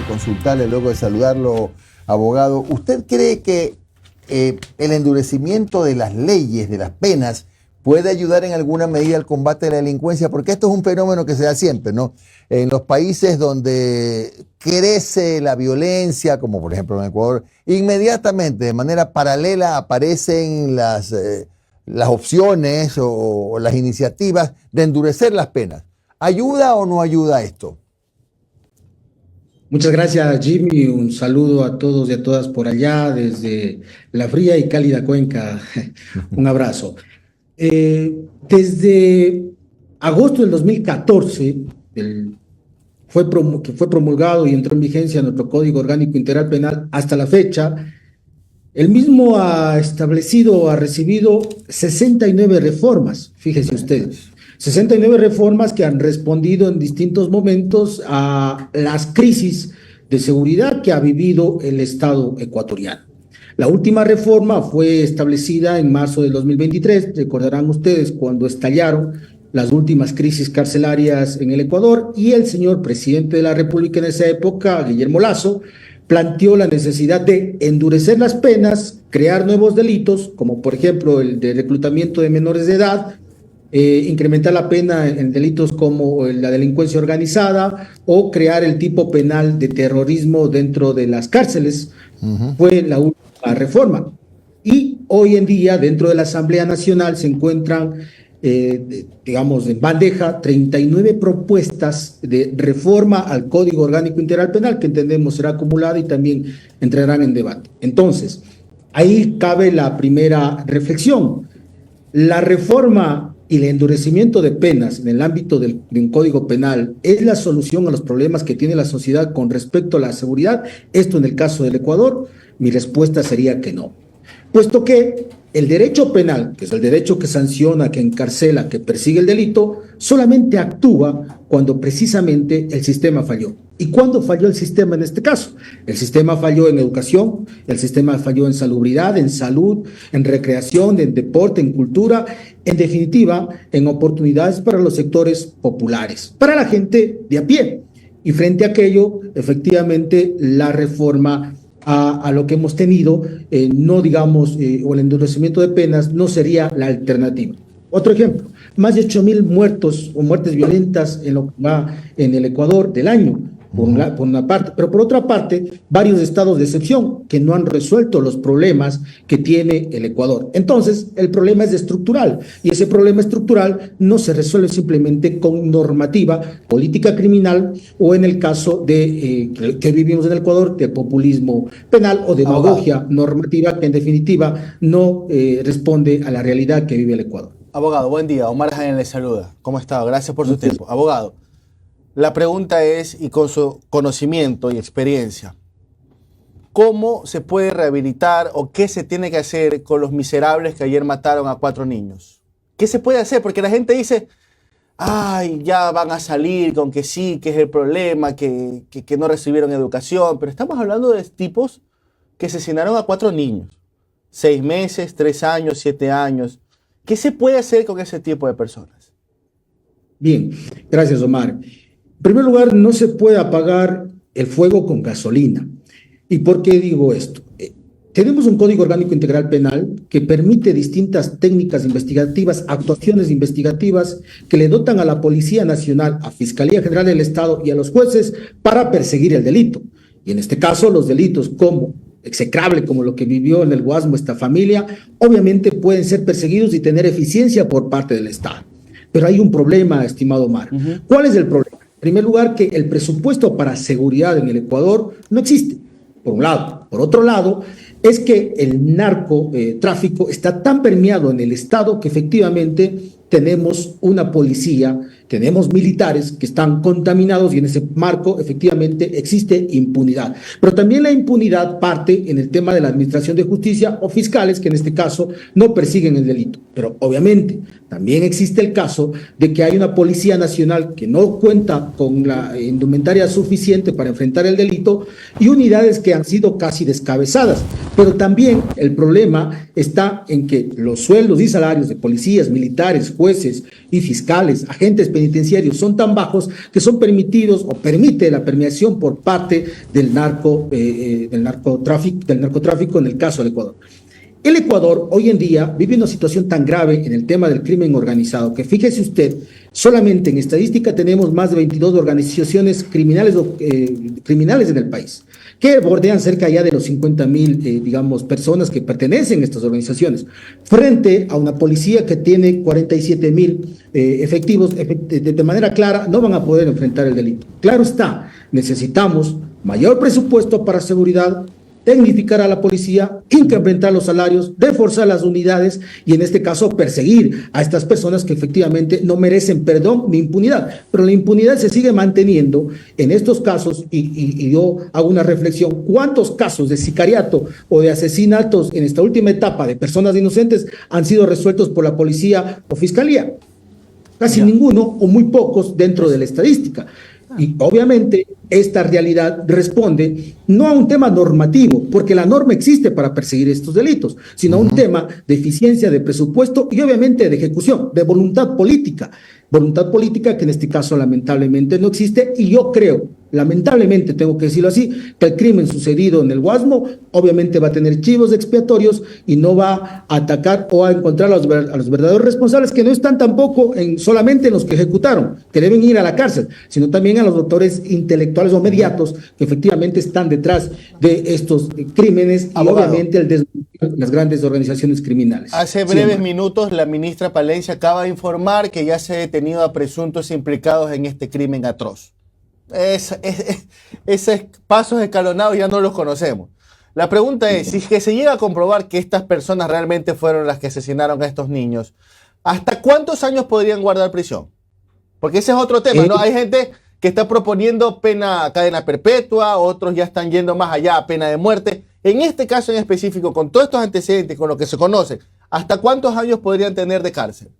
consultarle luego de saludarlo, abogado. ¿Usted cree que el endurecimiento de las leyes, de las penas, puede ayudar en alguna medida al combate de la delincuencia? Porque esto es un fenómeno que se da siempre, ¿no? En los países donde crece la violencia, como por ejemplo en Ecuador, inmediatamente, de manera paralela, aparecen las opciones o las iniciativas de endurecer las penas. ¿Ayuda o no ayuda esto? Muchas gracias, Jimmy. Un saludo a todos y a todas por allá, desde la fría y cálida Cuenca. Un abrazo. Desde agosto del 2014, que fue promulgado y entró en vigencia nuestro Código Orgánico Integral Penal, hasta la fecha, el mismo ha recibido 69 reformas, fíjense ustedes. 69 reformas que han respondido en distintos momentos a las crisis de seguridad que ha vivido el Estado ecuatoriano. La última reforma fue establecida en marzo del 2023, recordarán ustedes, cuando estallaron las últimas crisis carcelarias en el Ecuador, y el señor presidente de la República en esa época, Guillermo Lasso, planteó la necesidad de endurecer las penas, crear nuevos delitos, como por ejemplo el de reclutamiento de menores de edad, incrementar la pena en delitos como la delincuencia organizada o crear el tipo penal de terrorismo dentro de las cárceles. Fue la última reforma. Y hoy en día, dentro de la Asamblea Nacional, se encuentran, digamos, en bandeja 39 propuestas de reforma al Código Orgánico Integral Penal, que entendemos será acumulada y también entrarán en debate. Entonces, ahí cabe la primera reflexión. La reforma y el endurecimiento de penas en el ámbito de un código penal es la solución a los problemas que tiene la sociedad con respecto a la seguridad. Esto en el caso del Ecuador, mi respuesta sería que no. Puesto que el derecho penal, que es el derecho que sanciona, que encarcela, que persigue el delito, solamente actúa cuando precisamente el sistema falló. ¿Y cuándo falló el sistema en este caso? El sistema falló en educación, el sistema falló en salubridad, en salud, en recreación, en deporte, en cultura, en definitiva, en oportunidades para los sectores populares, para la gente de a pie. Y frente a aquello, efectivamente, la reforma a lo que hemos tenido, no digamos, o el endurecimiento de penas no sería la alternativa. Otro ejemplo, más de 8,000 muertos o muertes violentas en lo que va en el Ecuador del año, por una parte, pero por otra parte, varios estados de excepción que no han resuelto los problemas que tiene el Ecuador. Entonces, el problema es estructural, y ese problema estructural no se resuelve simplemente con normativa, política criminal, o en el caso de que vivimos en el Ecuador, de populismo penal o demagogia normativa, que en definitiva no responde a la realidad que vive el Ecuador. Abogado, buen día. Omar Jaén le saluda. ¿Cómo está? Gracias por su tiempo. Abogado, la pregunta es, y con su conocimiento y experiencia, ¿cómo se puede rehabilitar o qué se tiene que hacer con los miserables que ayer mataron a 4 niños? ¿Qué se puede hacer? Porque la gente dice, ay, ya van a salir con que sí, que es el problema, que no recibieron educación, pero estamos hablando de tipos que asesinaron a 4 niños, 6 meses, 3 años, 7 años. ¿Qué se puede hacer con ese tipo de personas? Bien, gracias, Omar. En primer lugar, no se puede apagar el fuego con gasolina. ¿Y por qué digo esto? Tenemos un Código Orgánico Integral Penal que permite distintas técnicas investigativas, actuaciones investigativas que le dotan a la Policía Nacional, a Fiscalía General del Estado y a los jueces para perseguir el delito. Y en este caso, los delitos como execrable, como lo que vivió en el Guasmo esta familia, obviamente pueden ser perseguidos y tener eficiencia por parte del Estado. Pero hay un problema, estimado Omar. ¿Cuál es el problema? En primer lugar, que el presupuesto para seguridad en el Ecuador no existe, por un lado. Por otro lado, es que el narcotráfico está tan permeado en el Estado que efectivamente tenemos una policía, tenemos militares que están contaminados y en ese marco efectivamente existe impunidad. Pero también la impunidad parte en el tema de la administración de justicia o fiscales que en este caso no persiguen el delito. Pero obviamente también existe el caso de que hay una Policía Nacional que no cuenta con la indumentaria suficiente para enfrentar el delito y unidades que han sido casi descabezadas. Pero también el problema está en que los sueldos y salarios de policías, militares, jueces y fiscales, agentes penitenciarios son tan bajos que son permitidos o permite la permeación por parte del narcotráfico en el caso del Ecuador. El Ecuador hoy en día vive una situación tan grave en el tema del crimen organizado que fíjese usted, solamente en estadística tenemos más de 22 organizaciones criminales en el país, que bordean cerca ya de los 50,000, digamos, personas que pertenecen a estas organizaciones, frente a una policía que tiene 47,000 efectivos. De manera clara, no van a poder enfrentar el delito. Claro está, necesitamos mayor presupuesto para seguridad, tecnificar a la policía, incrementar los salarios, reforzar las unidades y en este caso perseguir a estas personas que efectivamente no merecen perdón ni impunidad. Pero la impunidad se sigue manteniendo en estos casos y yo hago una reflexión. ¿Cuántos casos de sicariato o de asesinatos en esta última etapa de personas inocentes han sido resueltos por la policía o fiscalía? Casi ninguno o muy pocos dentro de la estadística. Y obviamente esta realidad responde no a un tema normativo, porque la norma existe para perseguir estos delitos, sino a un tema de eficiencia de presupuesto y obviamente de ejecución, de voluntad política que en este caso lamentablemente no existe. Y yo creo, lamentablemente tengo que decirlo así, que el crimen sucedido en el Guasmo obviamente va a tener chivos expiatorios y no va a atacar o a encontrar a los verdaderos responsables, que no están tampoco solamente en los que ejecutaron, que deben ir a la cárcel, sino también a los autores intelectuales o mediatos que efectivamente están detrás de estos crímenes. Abogado, y obviamente las grandes organizaciones criminales. Hace breves minutos la ministra Palencia acaba de informar que ya se ha detenido a presuntos implicados en este crimen atroz. Esos pasos escalonados ya no los conocemos. La pregunta es, si que se llega a comprobar que estas personas realmente fueron las que asesinaron a estos niños, ¿hasta cuántos años podrían guardar prisión? Porque ese es otro tema, ¿no? Hay gente que está proponiendo cadena perpetua, otros ya están yendo más allá a pena de muerte. En este caso en específico, con todos estos antecedentes, con lo que se conoce, ¿hasta cuántos años podrían tener de cárcel?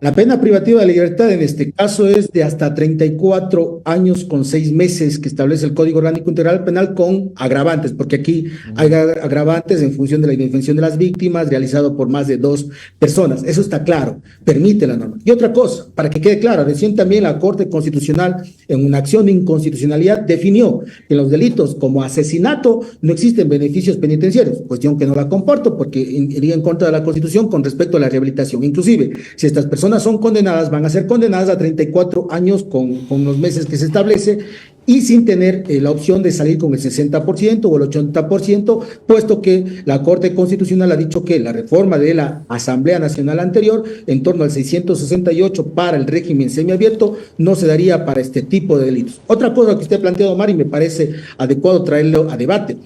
La pena privativa de libertad en este caso es de hasta 34 años con 6 meses que establece el Código Orgánico Integral Penal con agravantes, porque aquí hay agravantes en función de la indefensión de las víctimas realizado por más de 2 personas. Eso está claro, permite la norma. Y otra cosa, para que quede claro, recién también la Corte Constitucional en una acción de inconstitucionalidad definió que en los delitos como asesinato no existen beneficios penitenciarios, cuestión que no la comparto porque iría en contra de la Constitución con respecto a la rehabilitación. Inclusive, si estas personas son condenadas, van a ser condenadas a 34 años con los meses que se establece y sin tener la opción de salir con el 60% o el 80%, puesto que la Corte Constitucional ha dicho que la reforma de la Asamblea Nacional anterior, en torno al 668 para el régimen semiabierto, no se daría para este tipo de delitos. Otra cosa que usted ha planteado, Omar, y me parece adecuado traerlo a debate.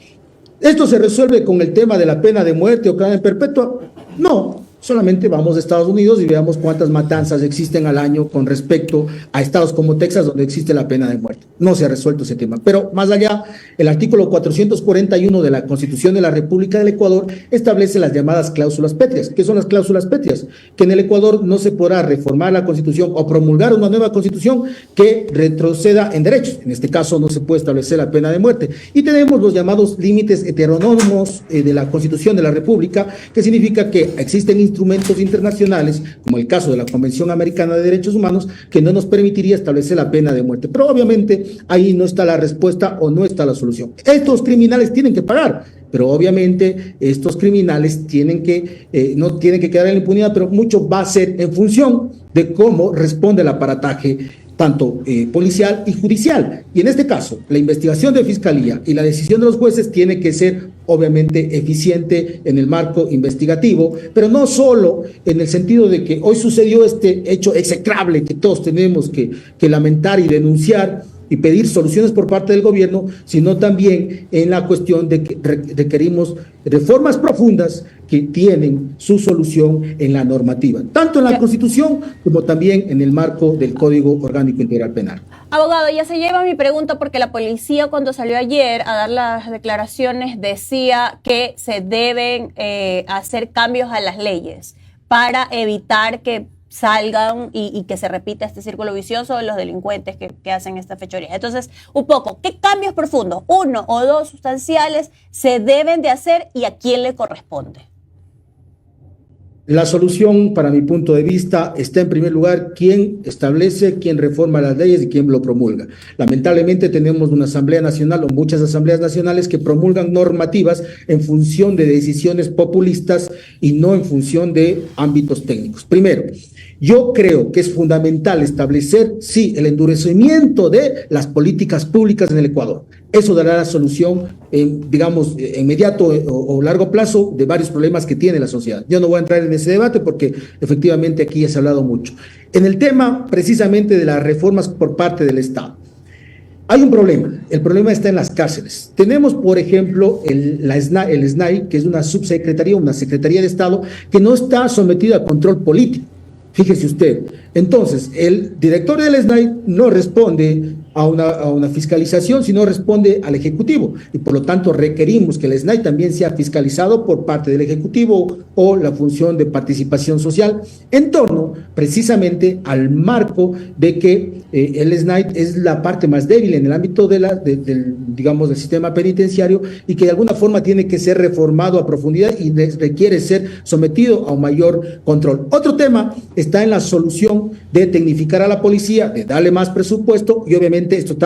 ¿Esto se resuelve con el tema de la pena de muerte o cadena perpetua? No. Solamente vamos a Estados Unidos y veamos cuántas matanzas existen al año con respecto a estados como Texas, donde existe la pena de muerte. No se ha resuelto ese tema. Pero más allá, el artículo 441 de la Constitución de la República del Ecuador establece las llamadas cláusulas pétreas. ¿Qué son las cláusulas pétreas? Que en el Ecuador no se podrá reformar la Constitución o promulgar una nueva Constitución que retroceda en derechos. En este caso no se puede establecer la pena de muerte. Y tenemos los llamados límites heteronómos de la Constitución de la República, que significa que existen instrumentos internacionales, como el caso de la Convención Americana de Derechos Humanos, que no nos permitiría establecer la pena de muerte. Pero obviamente ahí no está la respuesta o no está la solución. Estos criminales tienen que pagar, pero obviamente estos criminales no tienen que quedar en la impunidad, pero mucho va a ser en función de cómo responde el aparataje tanto policial y judicial. Y en este caso, la investigación de Fiscalía y la decisión de los jueces tiene que ser obviamente eficiente en el marco investigativo, pero no solo en el sentido de que hoy sucedió este hecho execrable que todos tenemos que lamentar y denunciar y pedir soluciones por parte del gobierno, sino también en la cuestión de que requerimos reformas profundas que tienen su solución en la normativa, tanto en la Constitución como también en el marco del Código Orgánico Integral Penal. Abogado, ya se lleva mi pregunta porque la policía cuando salió ayer a dar las declaraciones decía que se deben hacer cambios a las leyes para evitar que salgan y que se repita este círculo vicioso de los delincuentes que hacen esta fechoría. Entonces, un poco, ¿qué cambios profundos, uno o dos sustanciales, se deben de hacer y a quién le corresponde? La solución, para mi punto de vista, está en primer lugar quién establece, quién reforma las leyes y quién lo promulga. Lamentablemente tenemos una Asamblea Nacional o muchas asambleas nacionales que promulgan normativas en función de decisiones populistas y no en función de ámbitos técnicos. Primero, yo creo que es fundamental establecer, sí, el endurecimiento de las políticas públicas en el Ecuador. Eso dará la solución, digamos, inmediato o largo plazo de varios problemas que tiene la sociedad. Yo no voy a entrar en ese debate porque efectivamente aquí ya se ha hablado mucho. En el tema precisamente de las reformas por parte del Estado, hay un problema. El problema está en las cárceles. Tenemos, por ejemplo, el SNAI, que es una subsecretaría, una secretaría de Estado, que no está sometida a control político. Fíjese usted. Entonces, el director del SNAI no responde a una fiscalización, sino responde al Ejecutivo. Y por lo tanto requerimos que el SNAI también sea fiscalizado por parte del Ejecutivo o la función de participación social en torno precisamente al marco de que el SNAI es la parte más débil en el ámbito digamos, del sistema penitenciario y que de alguna forma tiene que ser reformado a profundidad y requiere ser sometido a un mayor control. Otro tema está en la solución de tecnificar a la policía, de darle más presupuesto y obviamente esto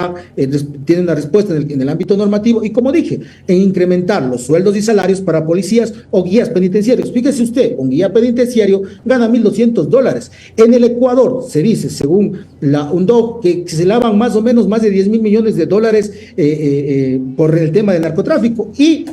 tiene una respuesta en el ámbito normativo y como dije, en incrementar los sueldos y salarios para policías o guías penitenciarios. Fíjese usted, un guía penitenciario gana $1,200. En el Ecuador se dice, según UNDOC, que se lavan más o menos más de 10,000 millones de dólares por el tema del narcotráfico y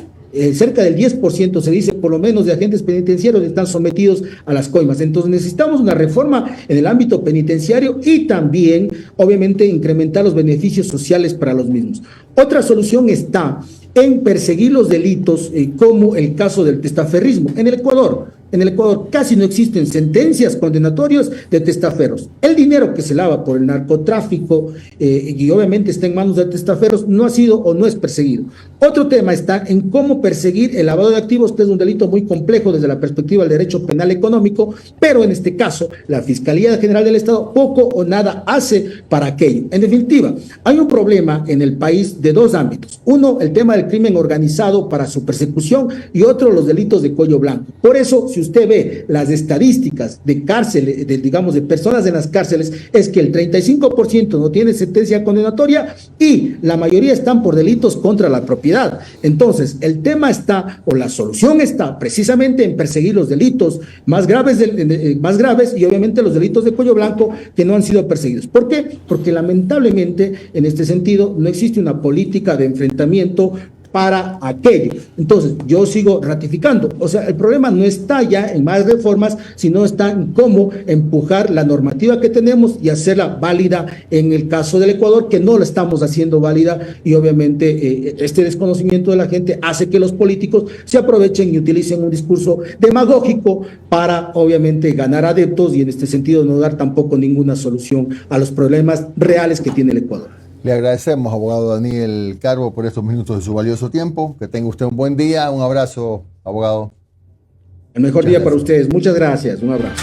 cerca del 10% se dice por lo menos de agentes penitenciarios están sometidos a las coimas. Entonces necesitamos una reforma en el ámbito penitenciario y también obviamente incrementar los beneficios sociales para los mismos. Otra solución está en perseguir los delitos como el caso del testaferrismo. En el Ecuador casi no existen sentencias condenatorias de testaferros. El dinero que se lava por el narcotráfico y obviamente está en manos de testaferros no ha sido o no es perseguido. Otro tema está en cómo perseguir el lavado de activos, que es un delito muy complejo desde la perspectiva del derecho penal económico, pero en este caso la Fiscalía General del Estado poco o nada hace para aquello. En definitiva, hay un problema en el país de dos ámbitos. Uno, el tema del crimen organizado para su persecución y otro, los delitos de cuello blanco. Por eso, si usted ve las estadísticas de cárceles, digamos, de personas en las cárceles, es que el 35% no tiene sentencia condenatoria y la mayoría están por delitos contra la propiedad. Entonces, el tema está, o la solución está precisamente en perseguir los delitos más graves y obviamente los delitos de cuello blanco que no han sido perseguidos. ¿Por qué? Porque lamentablemente en este sentido no existe una política de enfrentamiento para aquello. Entonces, yo sigo ratificando. O sea, el problema no está ya en más reformas, sino está en cómo empujar la normativa que tenemos y hacerla válida en el caso del Ecuador, que no la estamos haciendo válida y obviamente este desconocimiento de la gente hace que los políticos se aprovechen y utilicen un discurso demagógico para obviamente ganar adeptos y en este sentido no dar tampoco ninguna solución a los problemas reales que tiene el Ecuador. Le agradecemos, abogado Daniel Carbo, por estos minutos de su valioso tiempo. Que tenga usted un buen día. Un abrazo, abogado. El mejor día para ustedes. Muchas gracias. Un abrazo.